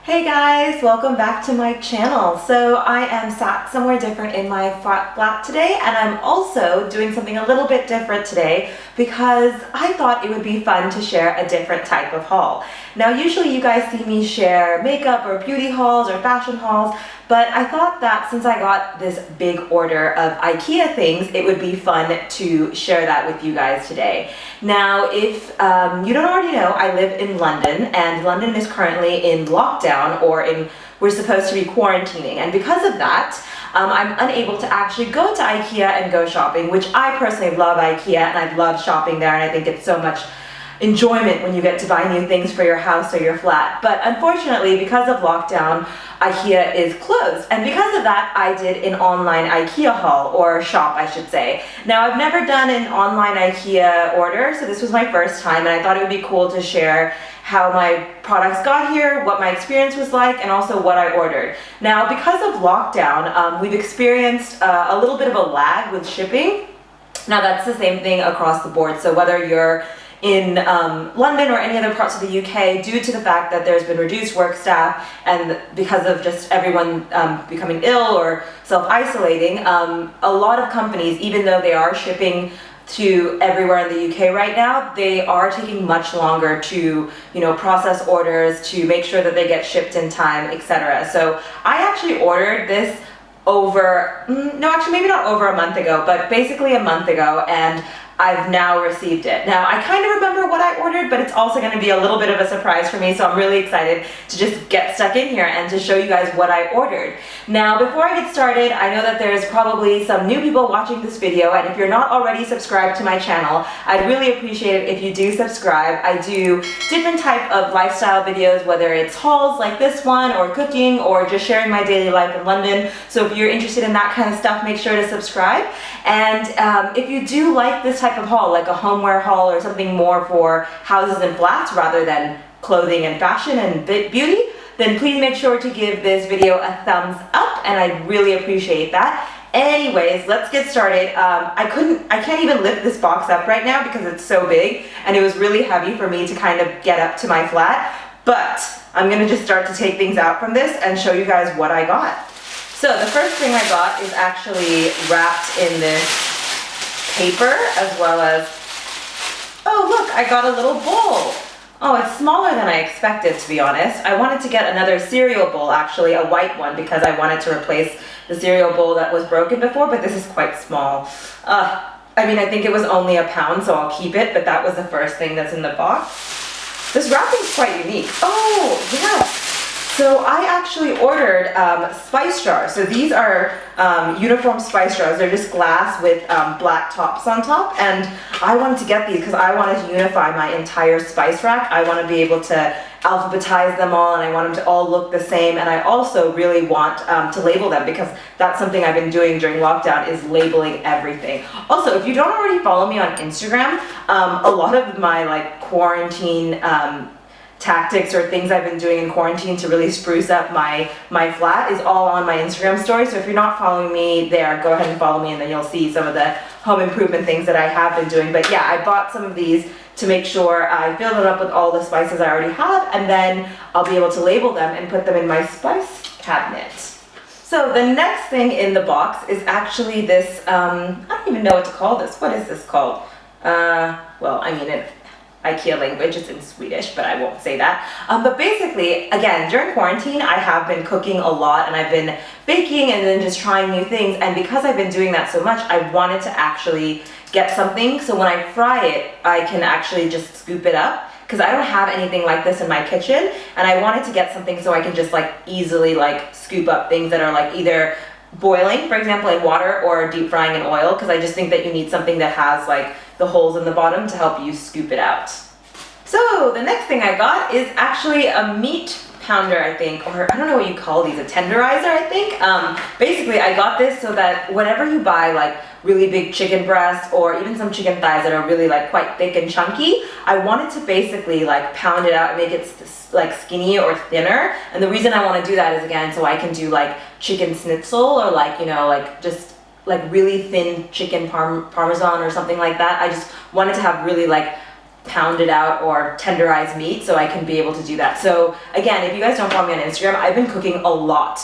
Hey guys, welcome back to my channel. So I am sat somewhere different in my flat today, and I'm also doing something a little bit different today because I thought it would be fun to share a different type of haul. Now usually you guys see me share makeup or beauty hauls or fashion hauls, but I thought that since I got this big order of IKEA things, it would be fun to share that with you guys today. Now, if you don't already know, I live in London, and London is currently in lockdown, we're supposed to be quarantining, and because of that, I'm unable to actually go to IKEA and go shopping, which I personally love IKEA, and I've loved shopping there, and I think it's so much enjoyment when you get to buy new things for your house or your flat. But unfortunately, because of lockdown, IKEA is closed, and because of that, I did an online IKEA haul, or shop I should say. Now, I've never done an online IKEA order, so this was my first time, and I thought it would be cool to share how my products got here, what my experience was like, and also what I ordered. Now, because of lockdown, we've experienced a little bit of a lag with shipping. Now, that's the same thing across the board, so whether you're in London or any other parts of the UK, due to the fact that there's been reduced work staff and because of just everyone becoming ill or self-isolating, a lot of companies, even though they are shipping to everywhere in the UK right now, they are taking much longer to, process orders, to make sure that they get shipped in time, etc. So I actually ordered this maybe not over a month ago, but basically a month ago, and I've now received it. Now, I kind of remember what I ordered, but it's also going to be a little bit of a surprise for me, so I'm really excited to just get stuck in here and to show you guys what I ordered. Now, before I get started, I know that there's probably some new people watching this video, and if you're not already subscribed to my channel, I'd really appreciate it if you do subscribe. I do different type of lifestyle videos, whether it's hauls like this one, or cooking, or just sharing my daily life in London. So if you're interested in that kind of stuff, make sure to subscribe. And if you do like this type of haul, like a homeware haul or something more for houses and flats rather than clothing and fashion and beauty, then please make sure to give this video a thumbs up, and I'd really appreciate that. Anyways, let's get started. I can't even lift this box up right now because it's so big, and it was really heavy for me to kind of get up to my flat, but I'm gonna just start to take things out from this and show you guys what I got. So the first thing I got is actually wrapped in this paper, as well as, oh look, I got a little bowl. Oh, it's smaller than I expected, to be honest. I wanted to get another cereal bowl, actually, a white one, because I wanted to replace the cereal bowl that was broken before, but this is quite small. I think it was only £1, so I'll keep it, but that was the first thing that's in the box. This wrapping's quite unique. Oh, yes. So I actually ordered spice jars. So these are uniform spice jars. They're just glass with black tops on top, and I wanted to get these because I wanted to unify my entire spice rack. I want to be able to alphabetize them all, and I want them to all look the same, and I also really want to label them because that's something I've been doing during lockdown, is labeling everything. Also, if you don't already follow me on Instagram, a lot of my quarantine tactics or things I've been doing in quarantine to really spruce up my flat is all on my Instagram story. So if you're not following me there, go ahead and follow me, and then you'll see some of the home improvement things that I have been doing. But yeah, I bought some of these to make sure I fill it up with all the spices I already have, and then I'll be able to label them and put them in my spice cabinet. So the next thing in the box is actually this, I don't even know what to call this. What is this called? In IKEA language, it's in Swedish, but I won't say that. But basically, again, during quarantine, I have been cooking a lot, and I've been baking and then just trying new things. And because I've been doing that so much, I wanted to actually get something so when I fry it, I can actually just scoop it up, because I don't have anything like this in my kitchen, and I wanted to get something so I can just easily scoop up things that are either boiling, for example, in water, or deep frying in oil, because I just think that you need something that has the holes in the bottom to help you scoop it out. So the next thing I got is actually a meat pounder, I think, or I don't know what you call these, a tenderizer, I think. Basically, I got this so that whenever you buy really big chicken breasts or even some chicken thighs that are really quite thick and chunky, I wanted to basically pound it out and make it skinny or thinner. And the reason I want to do that is, again, so I can do chicken schnitzel, or just really thin chicken parmesan or something like that. I just wanted to have really pound it out or tenderize meat, so I can be able to do that. So again, if you guys don't follow me on Instagram, I've been cooking a lot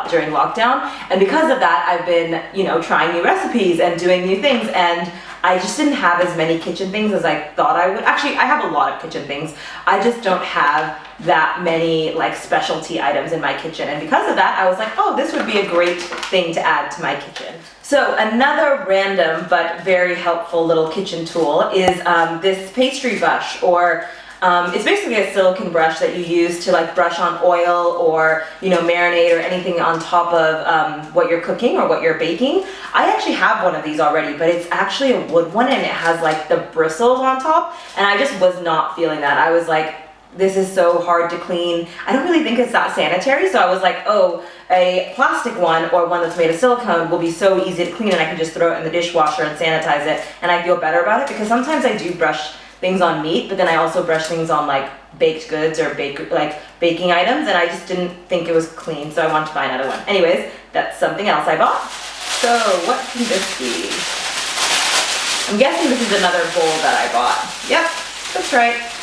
during lockdown, and because of that, I've been, you know, trying new recipes and doing new things, and I just didn't have as many kitchen things as I thought I would. Actually, I have a lot of kitchen things. I just don't have that many like specialty items in my kitchen, and because of that, I was like, oh, this would be a great thing to add to my kitchen. So another random but very helpful little kitchen tool is this Pastry Brush, or it's basically a silicone brush that you use to like brush on oil or, you know, marinate or anything on top of what you're cooking or what you're baking. I actually have one of these already, but it's actually a wood one, and it has like the bristles on top, and I just was not feeling that. I was like, this is so hard to clean. I don't really think it's that sanitary, so I was like, oh, a plastic one or one that's made of silicone will be so easy to clean, and I can just throw it in the dishwasher and sanitize it, and I feel better about it, because sometimes I do brush things on meat, but then I also brush things on like baked goods or baking items, and I just didn't think it was clean, so I wanted to buy another one. Anyways, that's something else I bought. So what can this be? I'm guessing this is another bowl that I bought. Yep, that's right.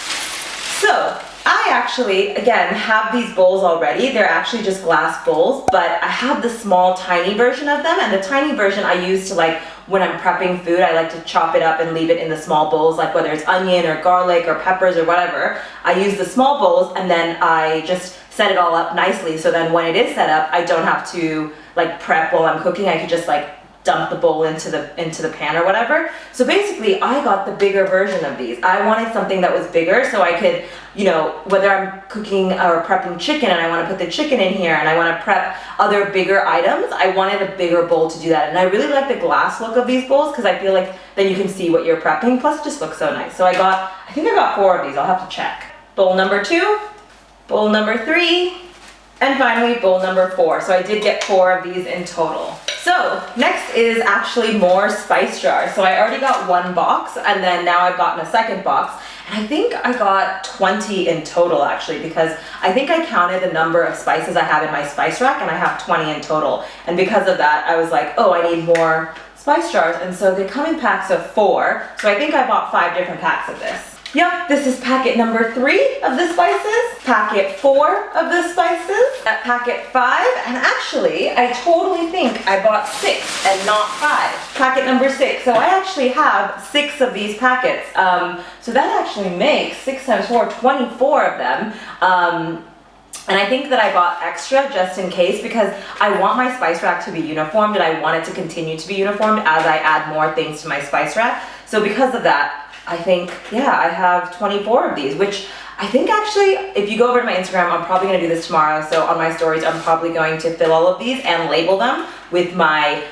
So I actually, again, have these bowls already. They're actually just glass bowls, but I have the small, tiny version of them, and the tiny version I use to, like, when I'm prepping food, I like to chop it up and leave it in the small bowls, like whether it's onion or garlic or peppers or whatever. I use the small bowls, and then I just set it all up nicely, so then when it is set up, I don't have to like prep while I'm cooking. I could just like dump the bowl into the pan or whatever. So basically, I got the bigger version of these. I wanted something that was bigger, so I could, you know, whether I'm cooking or prepping chicken and I want to put the chicken in here and I want to prep other bigger items, I wanted a bigger bowl to do that. And I really like the glass look of these bowls, because I feel like then you can see what you're prepping, plus it just looks so nice. So I think I got 4 of these. I'll have to check. Bowl number 2, bowl number 3, and finally bowl number 4. So I did get 4 of these in total. So next is actually more spice jars. So I already got 1 box, and then now I've gotten a second box. And I think I got 20 in total, actually, because I think I counted the number of spices I have in my spice rack, and I have 20 in total. And because of that, I was like, oh, I need more spice jars. And so they come in packs of 4. So I think I bought 5 different packs of this. Yep, this is packet number 3 of the spices, packet 4 of the spices, at packet 5, and actually, I totally think I bought 6 and not 5. Packet number 6, so I actually have 6 of these packets. So that actually makes 6 times 4, 24 of them. And I think that I bought extra just in case, because I want my spice rack to be uniformed, and I want it to continue to be uniformed as I add more things to my spice rack. So because of that, I think, yeah, I have 24 of these, which I think actually, if you go over to my Instagram, I'm probably going to do this tomorrow, so on my stories, I'm probably going to fill all of these and label them with my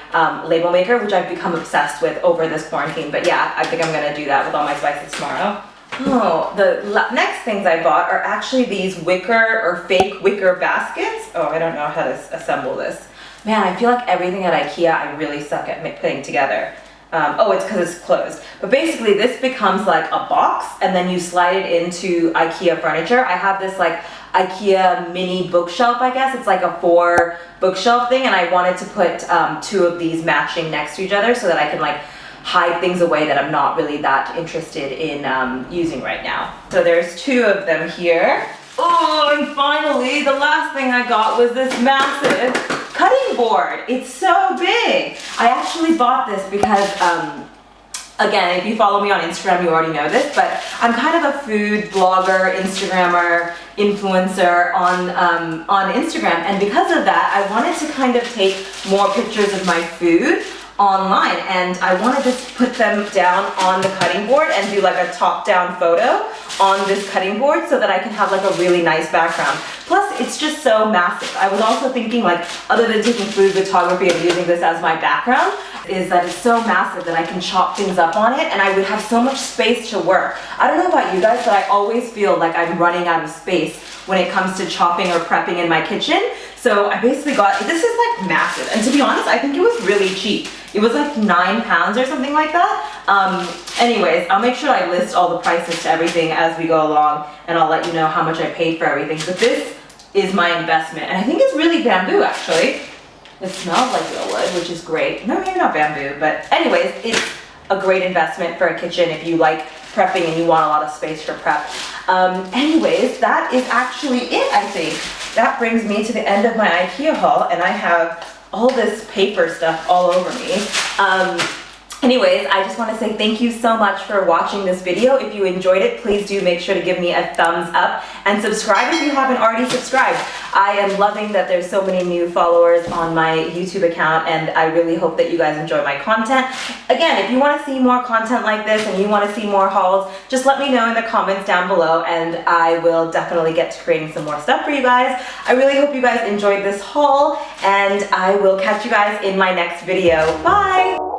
label maker, which I've become obsessed with over this quarantine. But yeah, I think I'm going to do that with all my spices tomorrow. Oh, the next things I bought are actually these wicker or fake wicker baskets. Oh, I don't know how to assemble this. Man, I feel like everything at IKEA I really suck at putting together. Oh, it's because it's closed. But basically, this becomes like a box, and then you slide it into IKEA furniture. I have this like IKEA mini bookshelf, I guess. It's like a 4 bookshelf thing, and I wanted to put 2 of these matching next to each other so that I can like hide things away that I'm not really that interested in using right now. So there's 2 of them here. Oh, and finally, the last thing I got was this massive cutting board. It's so big. I actually bought this because, again, if you follow me on Instagram, you already know this, but I'm kind of a food blogger, Instagrammer, influencer on Instagram, and because of that, I wanted to kind of take more pictures of my food online, and I wanted to put them down on the cutting board and do like a top-down photo on this cutting board so that I can have like a really nice background. Plus, it's just so massive. I was also thinking, like, other than taking food photography and using this as my background, is that it's so massive that I can chop things up on it, and I would have so much space to work. I don't know about you guys, but I always feel like I'm running out of space when it comes to chopping or prepping in my kitchen. So I basically got, this is like massive, and to be honest, I think it was really cheap. It was like £9 or something like that. Anyways, I'll make sure I list all the prices to everything as we go along, and I'll let you know how much I paid for everything. But this is my investment, and I think it's really bamboo actually. It smells like real wood, which is great. No, maybe not bamboo, but anyways, it's a great investment for a kitchen if you like prepping and you want a lot of space for prep. Anyways, that is actually it, I think. That brings me to the end of my IKEA haul, and I have all this paper stuff all over me. Anyways, I just want to say thank you so much for watching this video. If you enjoyed it, please do make sure to give me a thumbs up and subscribe if you haven't already subscribed. I am loving that there's so many new followers on my YouTube account, and I really hope that you guys enjoy my content. Again, if you want to see more content like this and you want to see more hauls, just let me know in the comments down below, and I will definitely get to creating some more stuff for you guys. I really hope you guys enjoyed this haul, and I will catch you guys in my next video. Bye!